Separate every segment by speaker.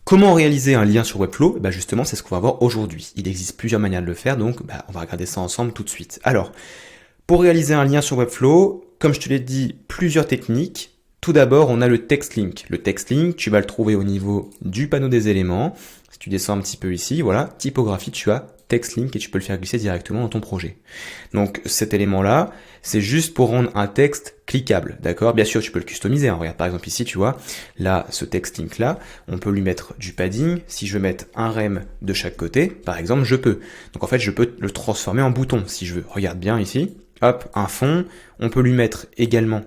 Speaker 1: Comment réaliser un lien sur Webflow? Justement, c'est ce qu'on va voir aujourd'hui. Il existe plusieurs manières de le faire, donc on va regarder ça ensemble tout de suite. Alors, pour réaliser un lien sur Webflow, comme je te l'ai dit, plusieurs techniques. Tout d'abord, on a le text link. Le text link, tu vas le trouver au niveau du panneau des éléments. Si tu descends un petit peu ici, voilà, typographie, tu as text link et tu peux le faire glisser directement dans ton projet. Donc cet élément-là, c'est juste pour rendre un texte cliquable, d'accord? Bien sûr, tu peux le customiser. Hein. Regarde, par exemple ici, tu vois, là, ce text link-là, on peut lui mettre du padding. Si je veux mettre un rem de chaque côté, par exemple, je peux. Donc en fait, je peux le transformer en bouton, si je veux. Regarde bien ici, hop, un fond. On peut lui mettre également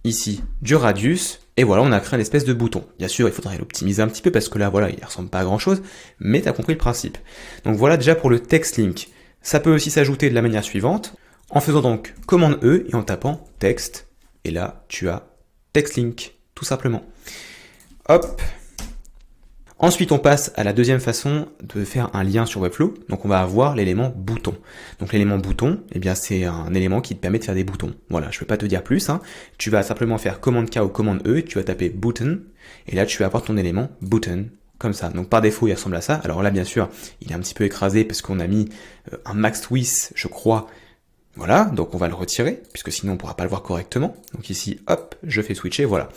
Speaker 1: ici du radius, et voilà, on a créé une espèce de bouton. Bien sûr, il faudrait l'optimiser un petit peu parce que là, voilà, il ressemble pas à grand chose, mais tu as compris le principe. Donc voilà déjà pour le text link. Ça peut aussi s'ajouter de la manière suivante, en faisant donc commande E et en tapant texte, et là, tu as text link, tout simplement. Hop. Ensuite, on passe à la deuxième façon de faire un lien sur Webflow. Donc, on va avoir l'élément bouton. Donc, l'élément bouton, eh bien, c'est un élément qui te permet de faire des boutons. Voilà, je ne vais pas te dire plus. Hein. Tu vas simplement faire commande K ou commande E, tu vas taper button, et là, tu vas avoir ton élément button, comme ça. Donc, par défaut, il ressemble à ça. Alors là, bien sûr, il est un petit peu écrasé parce qu'on a mis un max width, je crois. Voilà, donc on va le retirer, puisque sinon, on ne pourra pas le voir correctement. Donc ici, hop, je fais switcher, voilà.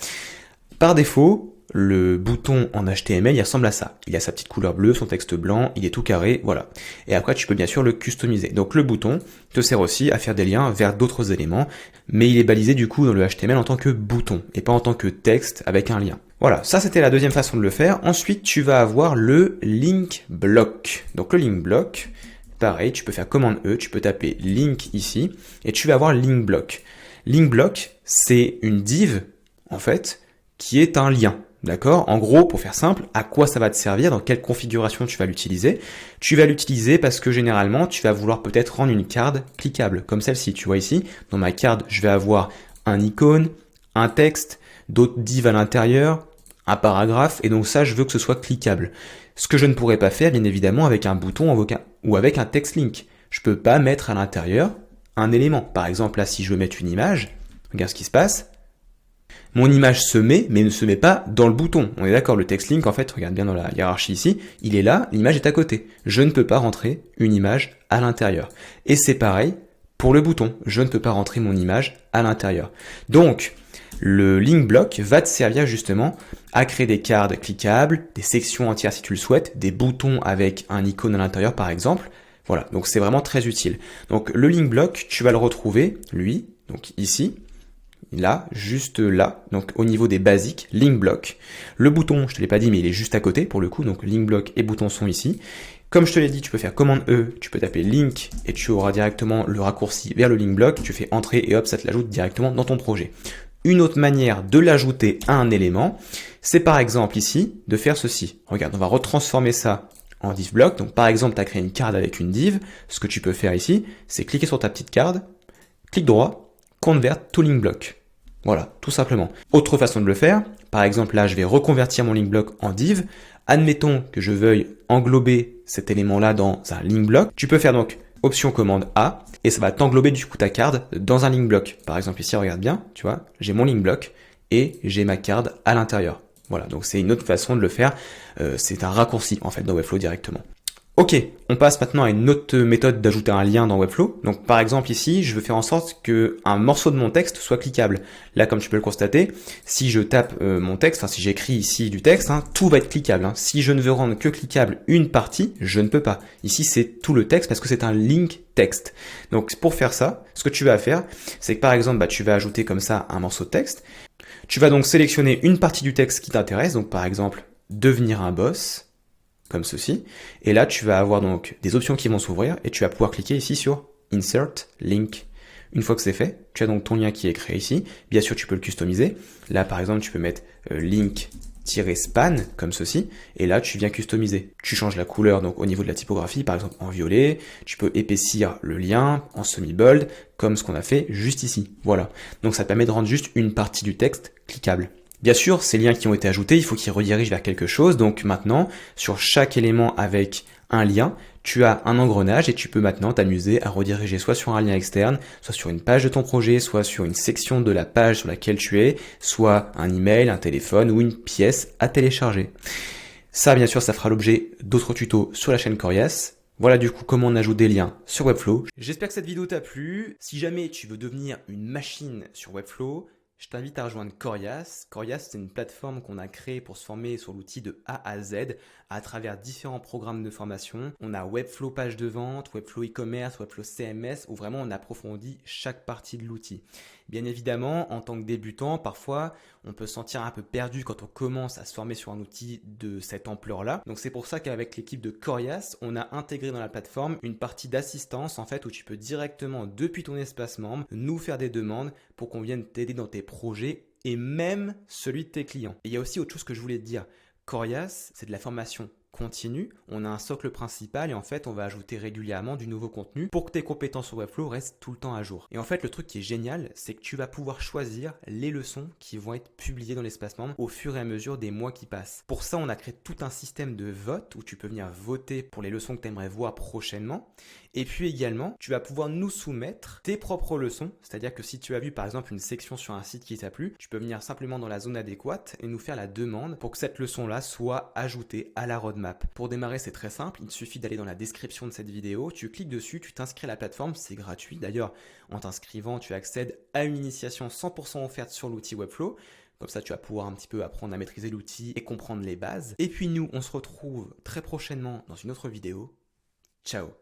Speaker 1: Par défaut, le bouton en HTML, il ressemble à ça. Il a sa petite couleur bleue, son texte blanc, il est tout carré, voilà. Et après, tu peux bien sûr le customiser. Donc le bouton te sert aussi à faire des liens vers d'autres éléments, mais il est balisé du coup dans le HTML en tant que bouton, et pas en tant que texte avec un lien. Voilà, ça c'était la deuxième façon de le faire. Ensuite, tu vas avoir le link block. Donc le link block, pareil, tu peux faire commande E, tu peux taper link ici, et tu vas avoir link block. Link block, c'est une div, en fait, qui est un lien. D'accord? En gros, pour faire simple, à quoi ça va te servir, dans quelle configuration tu vas l'utiliser? Tu vas l'utiliser parce que généralement, tu vas vouloir peut-être rendre une carte cliquable, comme celle-ci. Tu vois ici, dans ma carte, je vais avoir un icône, un texte, d'autres divs à l'intérieur, un paragraphe, et donc ça, je veux que ce soit cliquable. Ce que je ne pourrais pas faire, bien évidemment, avec un bouton ou avec un text link. Je peux pas mettre à l'intérieur un élément. Par exemple, là, si je veux mettre une image, regarde ce qui se passe. Mon image se met, mais ne se met pas dans le bouton. On est d'accord, le text link, en fait, regarde bien dans la hiérarchie ici, il est là, l'image est à côté. Je ne peux pas rentrer une image à l'intérieur. Et c'est pareil pour le bouton. Je ne peux pas rentrer mon image à l'intérieur. Donc, le link block va te servir justement à créer des cartes cliquables, des sections entières si tu le souhaites, des boutons avec un icône à l'intérieur par exemple. Voilà, donc c'est vraiment très utile. Donc le link block, tu vas le retrouver, lui, donc ici, là, juste là, donc au niveau des basiques, link block. Le bouton, je te l'ai pas dit, mais il est juste à côté pour le coup, donc link block et bouton sont ici. Comme je te l'ai dit, tu peux faire commande E, tu peux taper link et tu auras directement le raccourci vers le link block, tu fais entrer et hop, ça te l'ajoute directement dans ton projet. Une autre manière de l'ajouter à un élément, c'est par exemple ici de faire ceci. Regarde, on va retransformer ça en div block. Donc par exemple, tu as créé une carte avec une div. Ce que tu peux faire ici, c'est cliquer sur ta petite carte, clic droit, convert to link block. Voilà, tout simplement. Autre façon de le faire, par exemple là, je vais reconvertir mon link block en div. Admettons que je veuille englober cet élément-là dans un link block. Tu peux faire donc option commande A, et ça va t'englober du coup ta carte dans un link block. Par exemple ici, regarde bien, tu vois, j'ai mon link block et j'ai ma carte à l'intérieur. Voilà, donc c'est une autre façon de le faire. C'est un raccourci en fait dans Webflow directement. Ok, on passe maintenant à une autre méthode d'ajouter un lien dans Webflow. Donc par exemple ici, je veux faire en sorte que un morceau de mon texte soit cliquable. Là, comme tu peux le constater, si je tape mon texte, enfin si j'écris ici du texte, tout va être cliquable. Si je ne veux rendre que cliquable une partie, je ne peux pas. Ici, c'est tout le texte parce que c'est un link texte. Donc pour faire ça, ce que tu vas faire, c'est que par exemple, tu vas ajouter comme ça un morceau de texte. Tu vas donc sélectionner une partie du texte qui t'intéresse, donc par exemple, devenir un boss, comme ceci. Et là, tu vas avoir donc des options qui vont s'ouvrir et tu vas pouvoir cliquer ici sur Insert Link. Une fois que c'est fait, tu as donc ton lien qui est créé ici. Bien sûr, tu peux le customiser. Là, par exemple, tu peux mettre link-span comme ceci. Et là, tu viens customiser. Tu changes la couleur donc au niveau de la typographie, par exemple en violet. Tu peux épaissir le lien en semi-bold, comme ce qu'on a fait juste ici. Voilà. Donc, ça te permet de rendre juste une partie du texte cliquable. Bien sûr, ces liens qui ont été ajoutés, il faut qu'ils redirigent vers quelque chose. Donc maintenant, sur chaque élément avec un lien, tu as un engrenage et tu peux maintenant t'amuser à rediriger soit sur un lien externe, soit sur une page de ton projet, soit sur une section de la page sur laquelle tu es, soit un email, un téléphone ou une pièce à télécharger. Ça, bien sûr, ça fera l'objet d'autres tutos sur la chaîne Corias. Voilà du coup comment on ajoute des liens sur Webflow. J'espère que cette vidéo t'a plu. Si jamais tu veux devenir une machine sur Webflow, je t'invite à rejoindre Corias. Corias, c'est une plateforme qu'on a créée pour se former sur l'outil de A à Z à travers différents programmes de formation. On a Webflow page de vente, Webflow e-commerce, Webflow CMS, où vraiment on approfondit chaque partie de l'outil. Bien évidemment, en tant que débutant, parfois, on peut se sentir un peu perdu quand on commence à se former sur un outil de cette ampleur-là. Donc c'est pour ça qu'avec l'équipe de Corias, on a intégré dans la plateforme une partie d'assistance en fait où tu peux directement depuis ton espace membre nous faire des demandes pour qu'on vienne t'aider dans tes projets et même celui de tes clients. Et il y a aussi autre chose que je voulais te dire. Corias, c'est de la formation continue, on a un socle principal et en fait on va ajouter régulièrement du nouveau contenu pour que tes compétences sur Webflow restent tout le temps à jour. Et en fait le truc qui est génial, c'est que tu vas pouvoir choisir les leçons qui vont être publiées dans l'espace membre au fur et à mesure des mois qui passent. Pour ça on a créé tout un système de vote où tu peux venir voter pour les leçons que tu aimerais voir prochainement. Et puis également, tu vas pouvoir nous soumettre tes propres leçons, c'est-à-dire que si tu as vu par exemple une section sur un site qui t'a plu, tu peux venir simplement dans la zone adéquate et nous faire la demande pour que cette leçon-là soit ajoutée à la roadmap. Pour démarrer, c'est très simple, il te suffit d'aller dans la description de cette vidéo, tu cliques dessus, tu t'inscris à la plateforme, c'est gratuit. D'ailleurs, en t'inscrivant, tu accèdes à une initiation 100% offerte sur l'outil Webflow. Comme ça, tu vas pouvoir un petit peu apprendre à maîtriser l'outil et comprendre les bases. Et puis nous, on se retrouve très prochainement dans une autre vidéo. Ciao!